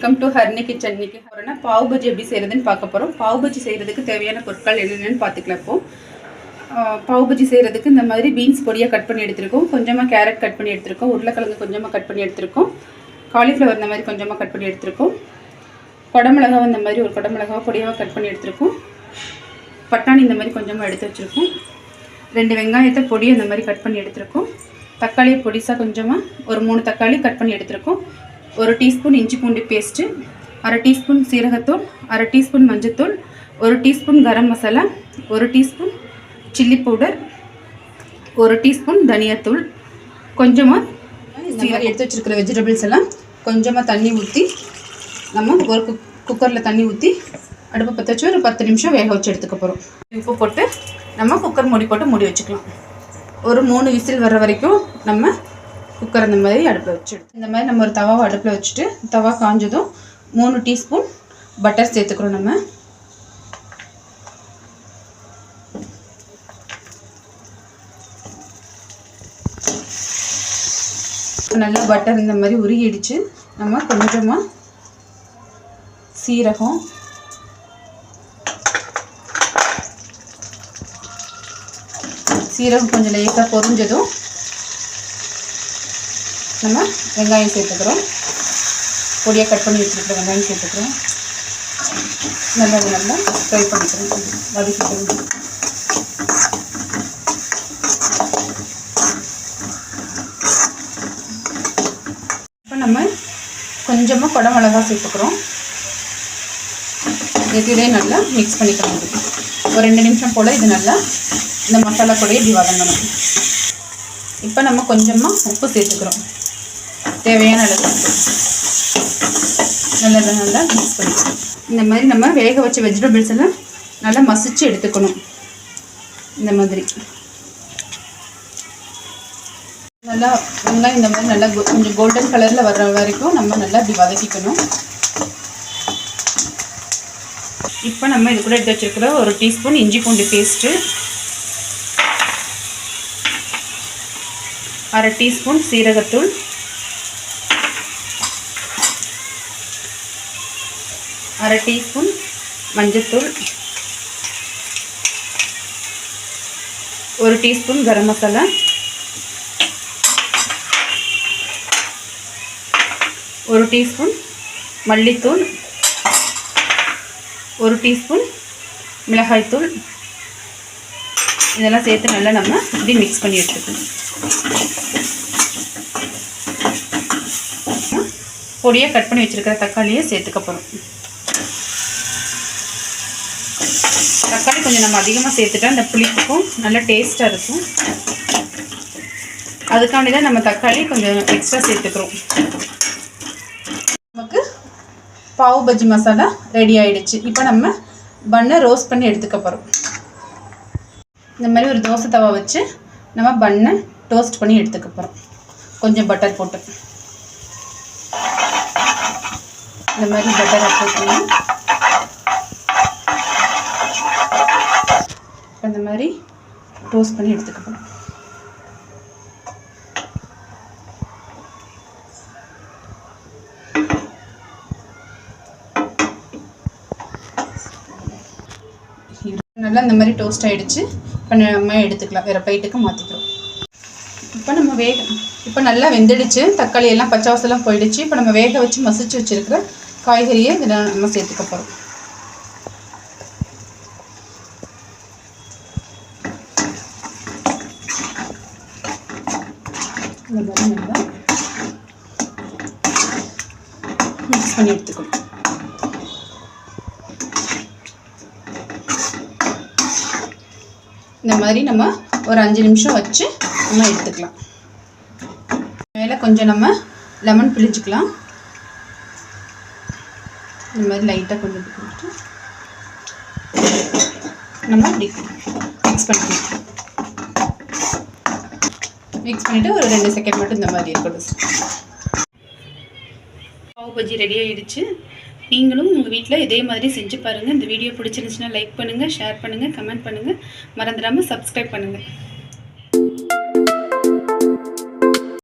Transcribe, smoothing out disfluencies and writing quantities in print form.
Welcome to ஹர்னி kitchen. இன்னைக்கு வரனா பாவ் பஜ்ஜி எப்படி செய்யறதுன்னு பார்க்க போறோம். பாவ் பஜ்ஜி செய்யறதுக்கு தேவையான பொருட்கள் என்னென்னு பார்த்துக்கலாம். இப்போ பாவ் பஜ்ஜி செய்யறதுக்கு இந்த மாதிரி பீன்ஸ் பொடியாக கட் பண்ணி எடுத்துருக்கோம், கொஞ்சமாக கேரட் கட் பண்ணி எடுத்துருக்கோம், உருளைக்கிழங்கு கொஞ்சமாக கட் பண்ணி எடுத்துருக்கோம், காலிஃப்ளவர் இந்த மாதிரி கொஞ்சமாக கட் பண்ணி எடுத்துருக்கோம், குடமிளகா இந்த மாதிரி ஒரு குடமிளகா பொடியாக கட் பண்ணி எடுத்துருக்கோம், பட்டாணி இந்த மாதிரி கொஞ்சமாக எடுத்து வச்சுருக்கோம், 2 வெங்காயத்தை பொடியை இந்த மாதிரி கட் பண்ணி எடுத்துருக்கோம், தக்காளி பொடிசாக கொஞ்சமாக ஒரு 3 தக்காளி கட் பண்ணி எடுத்துருக்கோம், 1 டீஸ்பூன் இஞ்சி பூண்டு பேஸ்ட்டு, 1/2 டீஸ்பூன் சீரகத்தூள், 1/2 டீஸ்பூன் மஞ்சத்தூள், 1 teaspoon garam masala, 1 teaspoon chilli powder, 1 teaspoon தனியாத்தூள், கொஞ்சமாக எடுத்து வச்சுருக்கிற வெஜிடபிள்ஸ் எல்லாம் கொஞ்சமாக தண்ணி ஊற்றி நம்ம ஒரு குக்கரில் தண்ணி ஊற்றி அடுப்பை பற்ற வச்சு ஒரு 10 நிமிஷம் வேக வச்சு எடுத்துக்க போகிறோம். உப்பு போட்டு நம்ம குக்கர் மூடி போட்டு மூடி வச்சுக்கலாம். ஒரு 3 விசில் வர்ற வரைக்கும் நம்ம குக்கர் இந்த மாதிரி அடுப்பில் வச்சு இந்த மாதிரி நம்ம ஒரு தவாவை அடுப்பில் வச்சுட்டு தவா காஞ்சதும் 3 டீஸ்பூன் பட்டர் சேர்த்துக்கிறோம். நம்ம நல்லா பட்டர் இந்த மாதிரி உருகிடுச்சு. நம்ம கொஞ்சமாக சீரகம், சீரகம் கொஞ்சம் லேசாக பொரிஞ்சதும் நம்ம வெங்காயம் சேர்த்துக்கிறோம். பொடியாக கட் பண்ணி வச்சுருக்கிற வெங்காயம் சேர்த்துக்கிறோம். நல்லா ஃப்ரை பண்ணிக்கிறோம், வதக்கிக்கிறோம். இப்போ நம்ம கொஞ்சமாக குடமிளகா சேர்த்துக்கிறோம். இதிலே நல்லா மிக்ஸ் பண்ணிக்கணும். ஒரு 2 நிமிஷம் போல் இது நல்லா இந்த மசாலா கூடயே இப்படி வதங்கணும். இப்போ நம்ம கொஞ்சமாக உப்பு சேர்த்துக்கிறோம், தேவையான அளவு நல்லா மிக்ஸ் பண்ணிக்கணும். இந்த மாதிரி நம்ம வேக வச்ச வெஜிடபிள்ஸ் எல்லாம் நல்லா மசிச்சு எடுத்துக்கணும். இந்த மாதிரி நல்லா வெங்காயம் இந்த மாதிரி நல்லா கொஞ்சம் கோல்டன் கலரில் வர்ற வரைக்கும் நம்ம நல்லா இப்படி வதக்கிக்கணும். இப்போ நம்ம இது கூட எடுத்து வச்சுருக்கிற 1 டீஸ்பூன் இஞ்சி பூண்டு பேஸ்ட்டு, 1/2 டீஸ்பூன் சீரகத்தூள், 1/2 டீஸ்பூன் மஞ்சத்தூள், 1 டீஸ்பூன் கரம் மசாலா, 1 டீஸ்பூன் மல்லித்தூள், 1 டீஸ்பூன் மிளகாய்த்தூள். இதெல்லாம் சேர்த்து நல்லா நம்ம இப்படி மிக்ஸ் பண்ணி எடுத்துக்கணும். பொடியாக கட் பண்ணி வச்சுருக்கிற தக்காளியை சேர்த்துக்க போகிறோம். தக்காளி கொஞ்சம் நம்ம அதிகமாக சேர்த்துட்டா அந்த புளிப்புக்கும் நல்லா டேஸ்ட்டாக இருக்கும். அதுக்காண்டி தான் நம்ம தக்காளி கொஞ்சம் எக்ஸ்ட்ரா சேர்த்துக்கிறோம். நமக்கு பாவ் பஜ்ஜி மசாலா ரெடி ஆகிடுச்சு. இப்போ நம்ம பன்னை ரோஸ்ட் பண்ணி எடுத்துக்க போகிறோம். இந்த மாதிரி ஒரு தோசை தவா வச்சு நம்ம பன்னை டோஸ்ட் பண்ணி எடுத்துக்க போகிறோம். கொஞ்சம் பட்டர் போட்டு இந்த மாதிரி பட்டர் அப்ளை பண்ணி இந்த மாதிரி டோஸ்ட் பண்ணி எடுத்துக்க போகிறோம். நல்லா இந்த மாதிரி டோஸ்ட் ஆகிடுச்சு. இப்போ நம்ம எடுத்துக்கலாம், வேறு பிளேட்டுக்கு மாற்றிக்கிறோம். இப்போ நல்லா வெந்துடுச்சு. தக்காளி எல்லாம் பச்சை வாசலாம் போயிடுச்சு. இப்போ நம்ம வேக வச்சு மசிச்சு வச்சுருக்கிற காய்கறியை இதில் நம்ம சேர்த்துக்க போகிறோம். இந்த மாதிரி நல்லா மிக்ஸ் பண்ணி எடுத்துக்கணும். இந்த மாதிரி நம்ம ஒரு 5 நிமிஷம் வச்சு நம்ம எடுத்துக்கலாம். மேலே கொஞ்சம் நம்ம லெமன் பிழிஞ்சிக்கலாம். இந்த மாதிரி லைட்டாக கொஞ்சம் போட்டு நம்ம இப்படி மிக்ஸ் பண்ணிக்கலாம். மிக்ஸ் பண்ணிவிட்டு ஒரு 2 செகண்ட் மட்டும் இந்த மாதிரி இருக்கட்டும். பாவ் பஜ்ஜி ரெடி ஆகிடுச்சு. நீங்களும் உங்கள் வீட்டில் இதே மாதிரி செஞ்சு பாருங்கள். இந்த வீடியோ பிடிச்சிருந்துச்சுன்னா லைக் பண்ணுங்கள், ஷேர் பண்ணுங்கள், கமெண்ட் பண்ணுங்கள். மறந்துடாமல் சப்ஸ்கிரைப் பண்ணுங்கள்.